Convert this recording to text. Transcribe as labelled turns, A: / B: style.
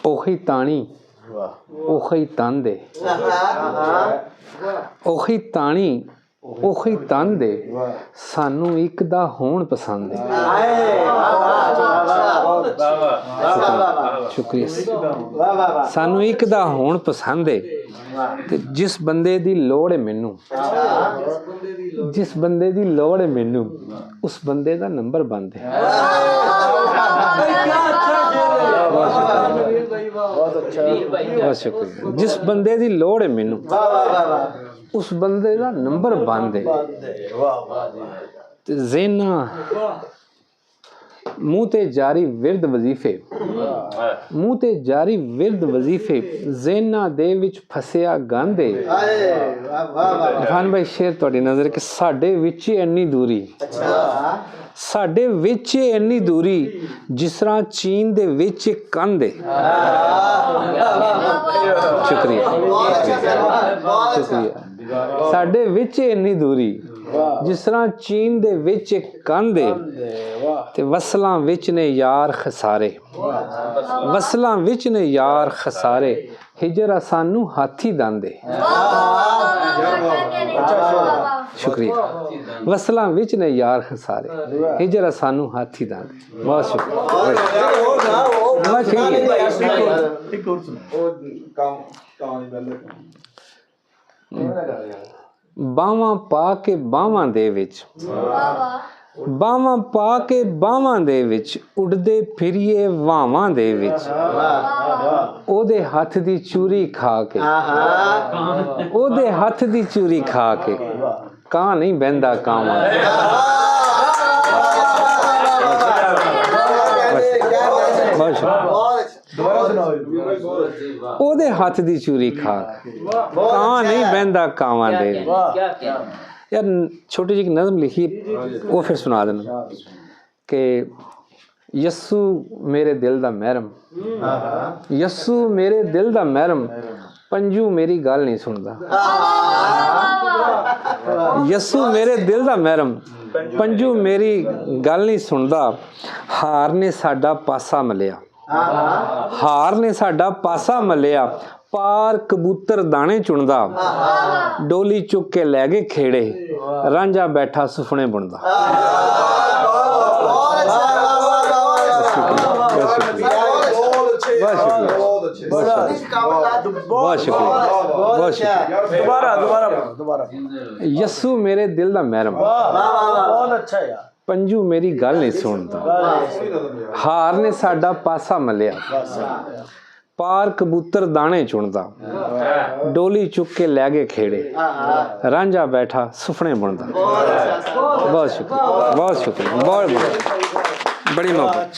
A: ਉਹੀ ਤਾਣੀ ਉਹੀ ਤੰਦੇ, ਉਹੀ ਤਾਣੀ ਉਹੀ ਤੰਦੇ, ਸਾਨੂੰ ਇੱਕ ਦਾ ਹੋਣ ਪਸੰਦ ਹੈ। ਸ਼ੁਕਰੀਆ। ਸਾਨੂੰ ਇੱਕ ਦਾ ਹੋਣ ਪਸੰਦ ਹੈ ਤੇ ਜਿਸ ਬੰਦੇ ਦੀ ਲੋੜ ਹੈ ਮੈਨੂੰ, ਜਿਸ ਬੰਦੇ ਦੀ ਲੋੜ ਹੈ ਮੈਨੂੰ, ਉਸ ਬੰਦੇ ਦਾ ਨੰਬਰ ਬੰਦ ਹੈ। ਬਹੁਤ ਸ਼ੁਕਰੀਆ। ਜਿਸ ਬੰਦੇ ਦੀ ਲੋੜ ਹੈ ਮੈਨੂੰ, ਉਸ ਬੰਦੇ ਦਾ ਨੰਬਰ ਬੰਦ ਹੈ। ਤੇ ਜ਼ੇਨਾ ਮੂੰਹ ਤੇ ਜਾਰੀ ਵਿਰਦ ਵਜ਼ੀਫੇ, ਮੂੰਹ ਤੇ ਜਾਰੀ ਵਿਰਦ ਵਜ਼ੀਫੇ, ਜ਼ੇਨਾ ਦੇ ਵਿੱਚ ਫਸਿਆ ਗੰਦ ਹੈ। ਇਰਫਾਨ ਭਾਈ ਸ਼ੇਰ ਤੁਹਾਡੀ ਨਜ਼ਰ ਕਿ ਸਾਡੇ ਵਿੱਚ ਇੰਨੀ ਦੂਰੀ, ਸਾਡੇ ਵਿੱਚ ਇੰਨੀ ਦੂਰੀ ਜਿਸ ਤਰ੍ਹਾਂ ਚੀਨ ਦੇ ਵਿੱਚ ਕੰਧ ਹੈ। ਸ਼ੁਕਰੀਆ ਸ਼ੁਕਰੀਆ। ਸਾਡੇ ਵਿੱਚ ਇੰਨੀ ਦੂਰੀ ਜਿਸ ਤਰ੍ਹਾਂ ਚੀਨ ਦੇ ਵਿੱਚ ਕੰਧ ਹੈ। ਤੇ ਵਸਲਾਂ ਵਿੱਚ ਨੇ ਯਾਰ ਖਸਾਰੇ, ਵਸਲਾਂ ਵਿੱਚ ਨੇ ਯਾਰ ਖਸਾਰੇ, ਹਿਜਰਾ ਸਾਨੂੰ ਹਾਥੀ ਦੰਦੇ। ਸ਼ੁਕਰੀਆ। ਵਸਲਾਂ ਵਿੱਚ ਨੇ ਯਾਰ ਖਸਾਰੇ, ਹਿਜਰਾ ਸਾਨੂੰ ਹਾਥੀ ਦੰਦੇ। ਬਹੁਤ ਸ਼ੁਕਰੀਆ। ਬਾਵਾਂ ਪਾ ਕੇ ਬਾਵਾਂ ਦੇ ਵਿੱਚ, ਬਾਵਾਂ ਪਾ ਕੇ ਬਾਵਾਂ ਦੇ ਵਿੱਚ, ਉੱਡਦੇ ਫਿਰੀਏ ਵਾਵਾਂ ਦੇ ਵਿੱਚ, ਉਹਦੇ ਹੱਥ ਦੀ ਚੂਰੀ ਖਾ ਕੇ, ਉਹਦੇ ਹੱਥ ਦੀ ਚੂਰੀ ਖਾ ਕੇ, ਕਾਂ ਨਹੀਂ ਬਹਿੰਦਾ ਕਾਵਾਂ। ਉਹਦੇ ਹੱਥ ਦੀ ਚੂਰੀ ਖਾ ਕੇ, ਕਾਂ ਨਹੀਂ ਬਹਿੰਦਾ ਕਾਵਾਂ ਦੇ। यार छोटी जी की नज़म लिखी वो फिर सुना देना कि यस्सू मेरे दिल दा महरम, यस्सू मेरे दिल दा महरम, पंजू मेरी गल नहीं सुनदा। यस्सू मेरे दिल दा महरम, पंजू मेरी गल नहीं सुनदा। हार ने साडा पासा मलिया, हार ने साडा पासा मलिया, पार कबूतर दाने चुनदा, डोली चुक के लै गए खेड़े, रांझा बैठा सुफने बुनदा। यस्सू मेरे दिल दा महरम, पंजू मेरी गल नहीं सुनदा। हार ने साडा पासा मलिया, पार कबूतर दाने चुनदा, डोली चुक के लै गए खेड़े, रांझा बैठा सुफने बुनदा। बहुत शुक्रिया, बहुत शुक्रिया, बहुत बड़ी मोहब्बत।